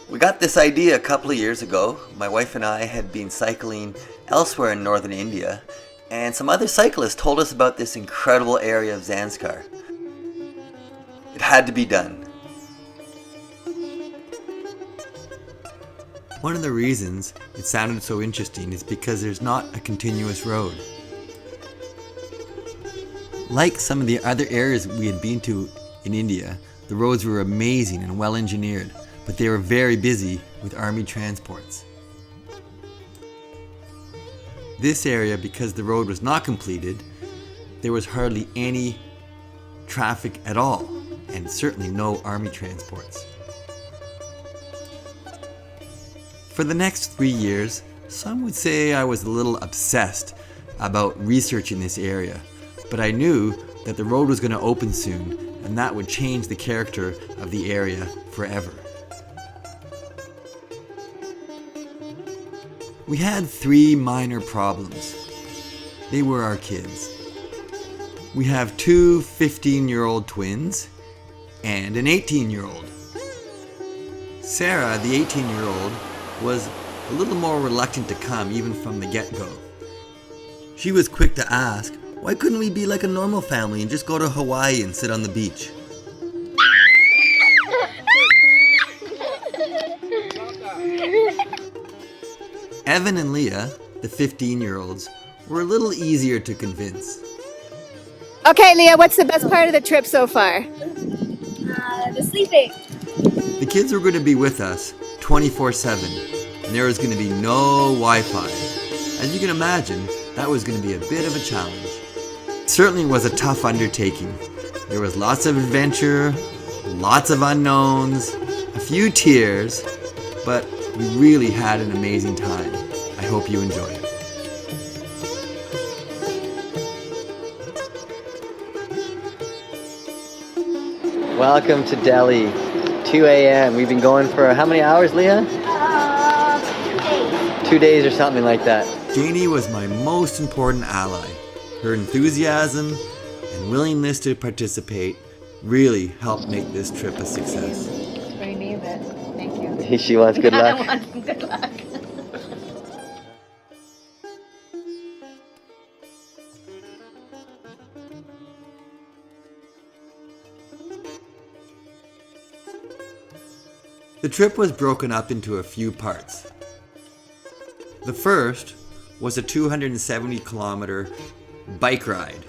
We got this idea a couple of years ago. My wife and I had been cycling elsewhere in northern India, and some other cyclists told us about this incredible area of Zanskar. It had to be done. One of the reasons it sounded so interesting is because there's not a continuous road. Like some of the other areas we had been to in India, the roads were amazing and well engineered, but they were very busy with army transports. This area, because the road was not completed, there was hardly any traffic at all, and certainly no army transports. For the next 3 years, some would say I was a little obsessed about researching this area, but I knew that the road was going to open soon, and that would change the character of the area forever. We had 3 minor problems. They were our kids. We have 2 15-year-old twins and an 18-year-old. Sarah, the 18-year-old, was a little more reluctant to come even from the get-go. She was quick to ask, why couldn't we be like a normal family and just go to Hawaii and sit on the beach? Evan and Leah, the 15-year-olds, were a little easier to convince. Okay, Leah, what's the best part of the trip so far? The sleeping. The kids were going to be with us 24/7, and there was going to be no Wi-Fi. As you can imagine, that was going to be a bit of a challenge. It certainly was a tough undertaking. There was lots of adventure, lots of unknowns, a few tears, but we really had an amazing time. I hope you enjoy it. Welcome to Delhi, 2 a.m. We've been going for how many hours, Leah? 2 days. 2 days or something like that. Janie was my most important ally. Her enthusiasm and willingness to participate really helped make this trip a success. Rename it. Thank you. She wants good luck. I want good luck. The trip was broken up into a few parts. The first was a 270-kilometer bike ride.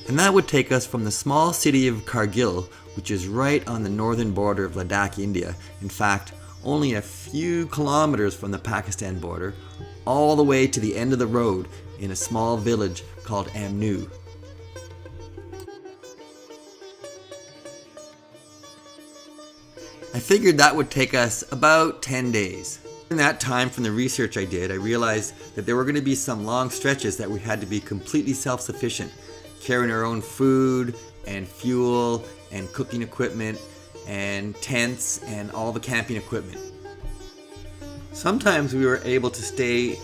And that would take us from the small city of Kargil, which is right on the northern border of Ladakh, India, in fact, only a few kilometers from the Pakistan border, all the way to the end of the road in a small village called Amnu. I figured that would take us about 10 days. In that time, from the research I did, I realized that there were going to be some long stretches that we had to be completely self-sufficient, carrying our own food and fuel and cooking equipment and tents and all the camping equipment. Sometimes we were able to stay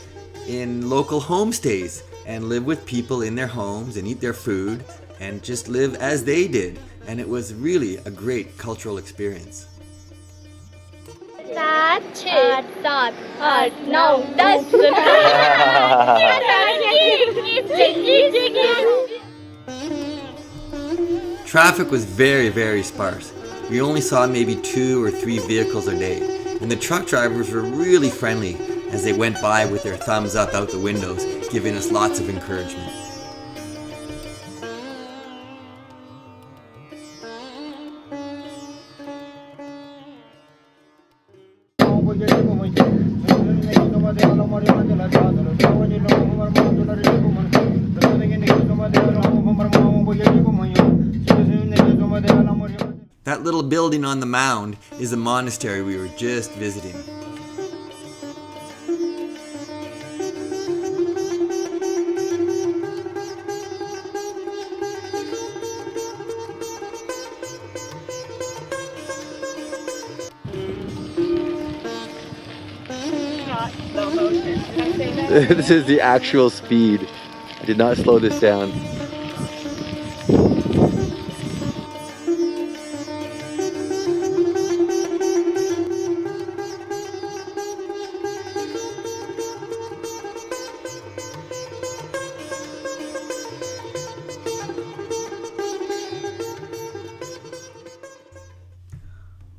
in local homestays and live with people in their homes and eat their food and just live as they did, and it was really a great cultural experience. 7, 8, 7, 8, 9, 10. Traffic was very, very sparse. We only saw maybe 2 or 3 vehicles a day, and the truck drivers were really friendly as they went by with their thumbs up out the windows, giving us lots of encouragement. That little building on the mound is a monastery we were just visiting. This is the actual speed. I did not slow this down.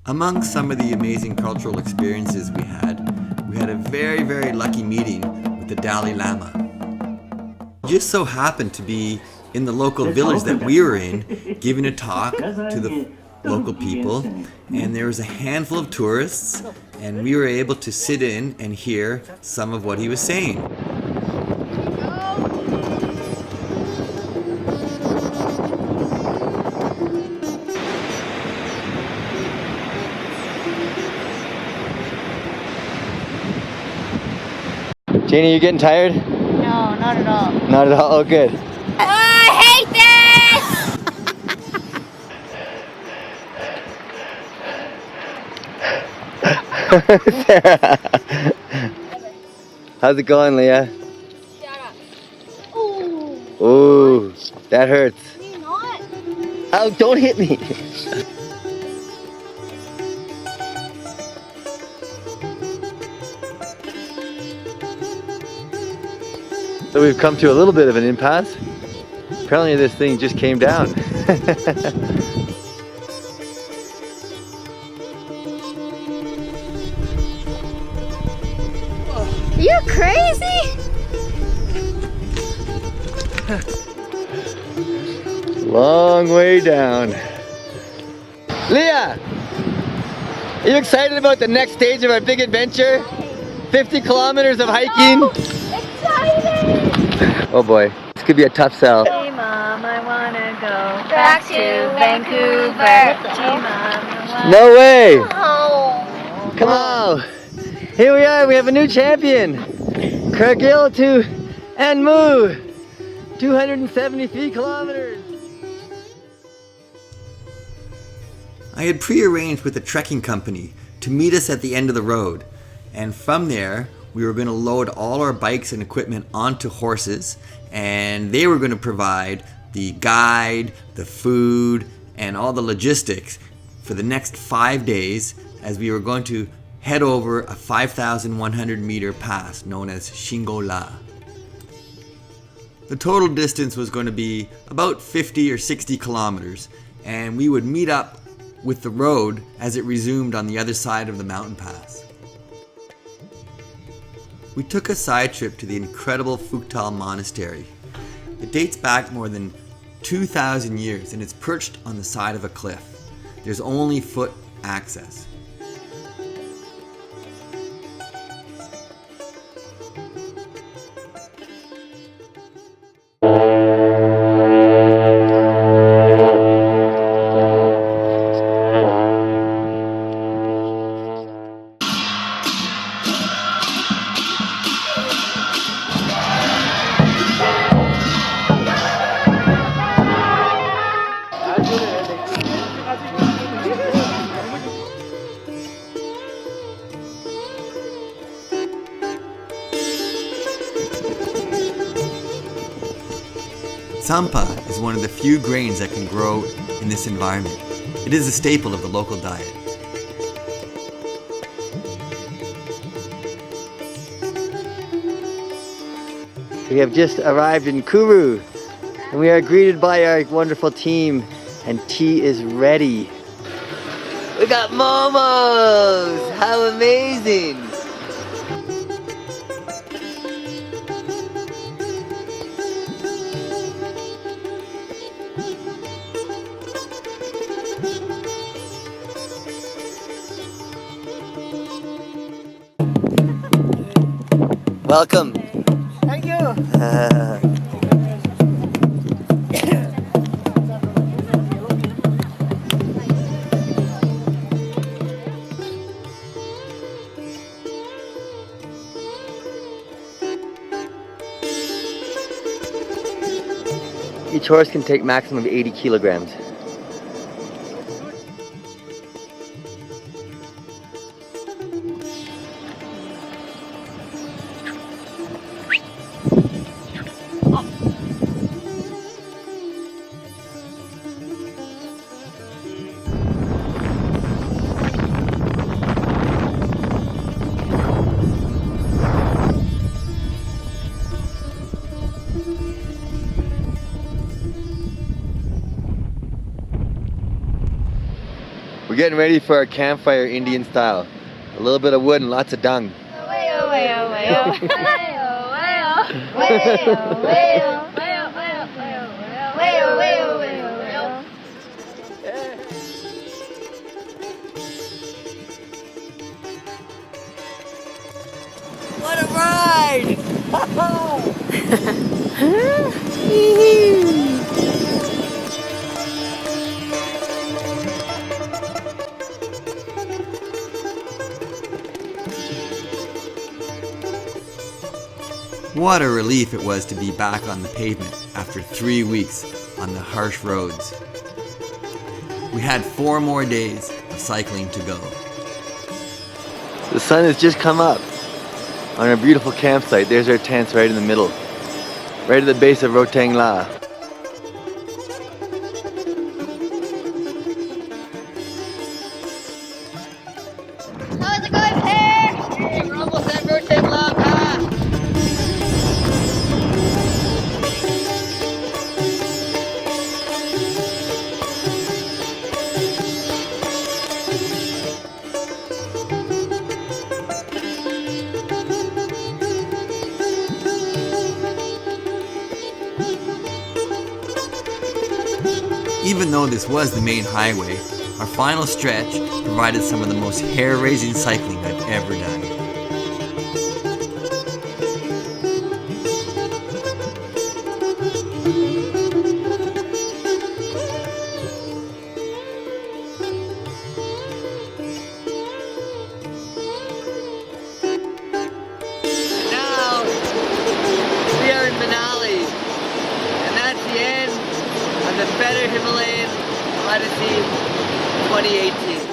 Among some of the amazing cultural experiences we had a very, very lucky meeting with the Dalai Lama. He just so happened to be in the local village that we were in, giving a talk to the local people, and there was a handful of tourists, and we were able to sit in and hear some of what he was saying. Janie, you getting tired? No, not at all. Not at all? Oh, good. I hate this! Sarah. How's it going, Leah? Shut up. Ooh. Ooh, that hurts. You're not. Oh, don't hit me. So we've come to a little bit of an impasse. Apparently this thing just came down. You're crazy? Long way down. Leah! Are you excited about the next stage of our big adventure? 50 kilometers of hiking? Excited! Oh boy, this could be a tough sell. Gee, Mom, I wanna go back to Vancouver. Gee, Mom, I wanna No way! go home. Come on! Here we are, we have a new champion! Cargill to Anmu! 273 kilometers! I had pre-arranged with a trekking company to meet us at the end of the road, and from there we were going to load all our bikes and equipment onto horses, and they were going to provide the guide, the food, and all the logistics for the next 5 days as we were going to head over a 5,100 meter pass known as Shingo-la. The total distance was going to be about 50 or 60 kilometers, and we would meet up with the road as it resumed on the other side of the mountain pass. We took a side trip to the incredible Phuktal Monastery. It dates back more than 2,000 years and it's perched on the side of a cliff. There's only foot access. Tsampa is one of the few grains that can grow in this environment. It is a staple of the local diet. We have just arrived in Kuru and we are greeted by our wonderful team and tea is ready. We got momos! How amazing! Welcome. Thank you. Each horse can take maximum of 80 kilograms. We're getting ready for our campfire Indian style. A little bit of wood and lots of dung. What a ride! What a relief it was to be back on the pavement after 3 weeks on the harsh roads. We had 4 more days of cycling to go. The sun has just come up on our beautiful campsite. There's our tents right in the middle, right at the base of Rotang La. How's it going, Pear? We're almost at Rotang La Pass. Even though this was the main highway, our final stretch provided some of the most hair-raising cycling I've ever done. Now, we are in Manali, and that's the end of the Better Himalayan Odyssey 2018.